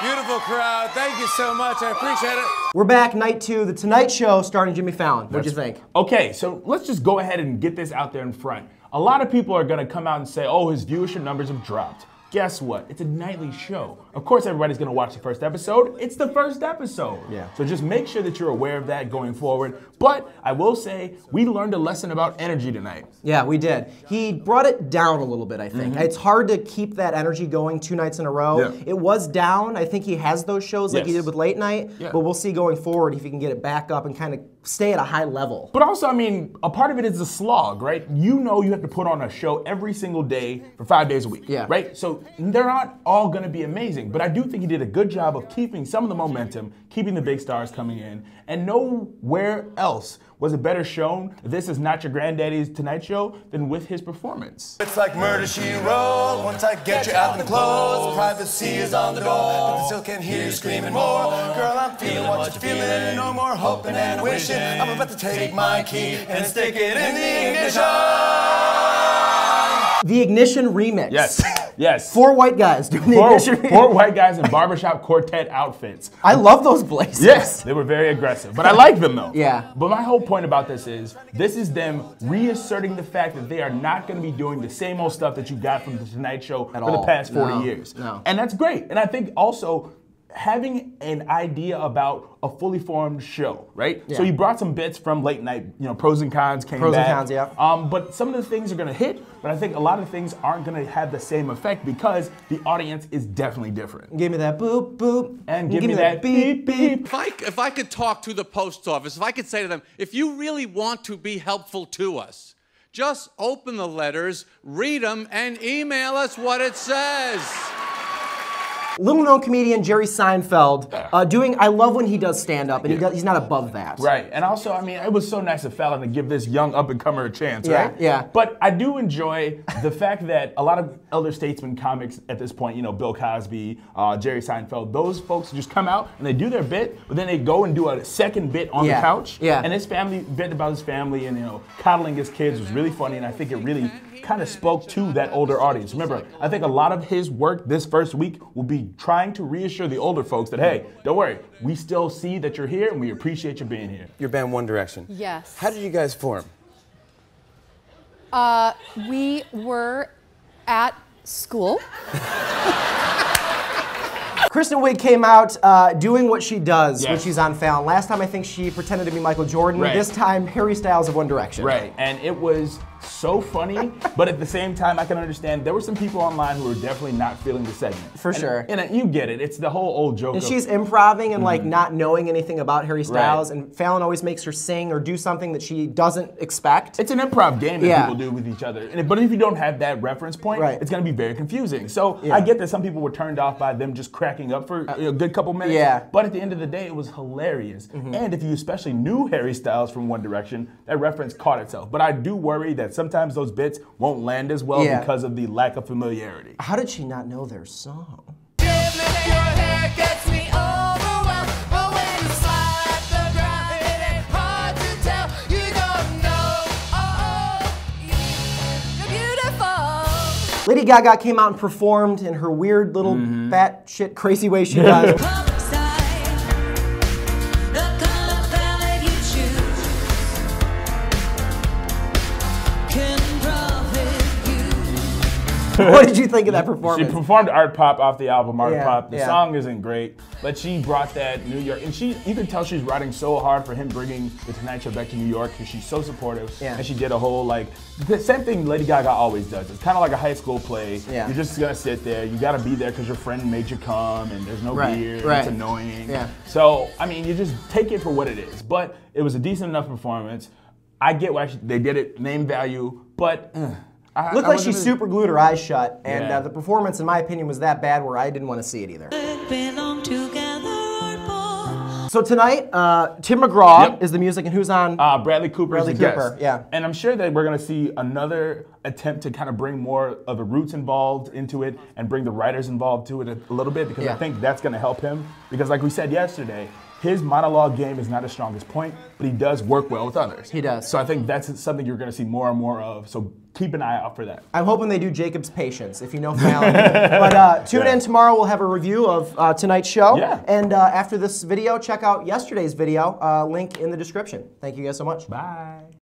Beautiful crowd. Thank you so much. I appreciate it. We're back, night 2, The Tonight Show, starring Jimmy Fallon. What'd you think? Okay, so let's just go ahead and get this out there in front. A lot of people are gonna come out and say, oh, his viewership numbers have dropped. Guess what? It's a nightly show. Of course, everybody's gonna watch the first episode. It's the first episode. Yeah. So just make sure that you're aware of that going forward. But I will say, we learned a lesson about energy tonight. Yeah, we did. He brought it down a little bit, I think. It's hard to keep that energy going 2 nights in a row. Yeah. It was down. I think he has those shows like he Yes. did with Late Night. Yeah. But we'll see going forward if he can get it back up and kind of stay at a high level. But also, I mean, a part of it is the slog, right? You know you have to put on a show every single day for 5 days a week, Yeah. right? So they're not all gonna be amazing, but I do think he did a good job of keeping some of the momentum, keeping the big stars coming in, and nowhere else was it better shown that this is not your granddaddy's Tonight Show than with his performance. It's like murder, she wrote. Once I get you out in the clothes, privacy is on the door, but I still can hear you screaming more. Girl, I'm feeling what you're feeling. No more hoping and wishing. I'm about to take my key and stick it in the ignition. The Ignition remix. Yes, yes. 4 white guys doing the Ignition remix. 4 white guys in barbershop quartet outfits. I love those blazers. Yes, they were very aggressive, but I like them though. Yeah. But my whole point about this is them reasserting the fact that they are not going to be doing the same old stuff that you got from the Tonight Show for the past 40 years. No. And that's great. And I think also having an idea about a fully formed show, right? Yeah. So you brought some bits from Late Night, you know, pros and cons came back. Pros and cons, yeah. But some of the things are gonna hit, but I think a lot of things aren't gonna have the same effect because the audience is definitely different. Give me that boop boop. And give me that beep beep. If I could talk to the post office, if I could say to them, if you really want to be helpful to us, just open the letters, read them, and email us what it says. Little-known comedian Jerry Seinfeld I love when he does stand-up, and he's not above that. Right, and also, I mean, it was so nice of Fallon to give this young up-and-comer a chance, Yeah, right? yeah. But I do enjoy the fact that a lot of elder statesman comics at this point, you know, Bill Cosby, Jerry Seinfeld, those folks just come out and they do their bit, but then they go and do a second bit on the couch. Yeah. And his family, bit about his family and, you know, coddling his kids was really funny, and I think it really kind of spoke to that older audience. Remember, I think a lot of his work this first week will be trying to reassure the older folks that, hey, don't worry, we still see that you're here and we appreciate you being here. Your band One Direction. Yes. How did you guys form? We were at school. Kristen Wiig came out doing what she does when Yes. she's on Fallon. Last time I think she pretended to be Michael Jordan. Right. This time Harry Styles of One Direction. Right, and it was so funny, but at the same time, I can understand there were some people online who were definitely not feeling the segment. For sure. And you get it. It's the whole old joke. And of, she's improving and like not knowing anything about Harry Styles, Right. and Fallon always makes her sing or do something that she doesn't expect. It's an improv game that Yeah. people do with each other. But if you don't have that reference point, Right. it's going to be very confusing. So Yeah. I get that some people were turned off by them just cracking up for a good couple minutes. Yeah. But at the end of the day, it was hilarious. And if you especially knew Harry Styles from One Direction, that reference caught itself. But I do worry that sometimes those bits won't land as well Yeah. because of the lack of familiarity. How did she not know their song? Lady Gaga came out and performed in her weird little batshit crazy way she does. What did you think of that She performance? performed Art Pop off the album Art Yeah, Pop. The yeah. song isn't great, but she brought that New York, and you can tell she's riding so hard for him bringing the Tonight Show back to New York because she's so supportive. Yeah. And she did a whole the same thing Lady Gaga always does. It's kind of like a high school play. Yeah. You're just gonna sit there. You gotta be there because your friend made you come, and there's no Right, beer. And right. It's annoying. Yeah. So I mean, you just take it for what it is. But it was a decent enough performance. I get why they did it, name value, but. Looked like she super glued her eyes shut, and Yeah. the performance, in my opinion, was that bad where I didn't want to see it either. So tonight, Tim McGraw is the music, and who's on? Bradley Cooper is Bradley the Cooper, guest. yeah. And I'm sure that we're going to see another attempt to kind of bring more of the roots involved into it and bring the writers involved to it a little bit because Yeah. I think that's going to help him. Because like we said yesterday, his monologue game is not his strongest point, but he does work well with others. He does. So I think that's something you're going to see more and more of. So keep an eye out for that. I'm hoping they do Jacob's Patience, if you know Fallon. But tune in tomorrow. We'll have a review of tonight's show. Yeah. And after this video, check out yesterday's video. Link in the description. Thank you guys so much. Bye.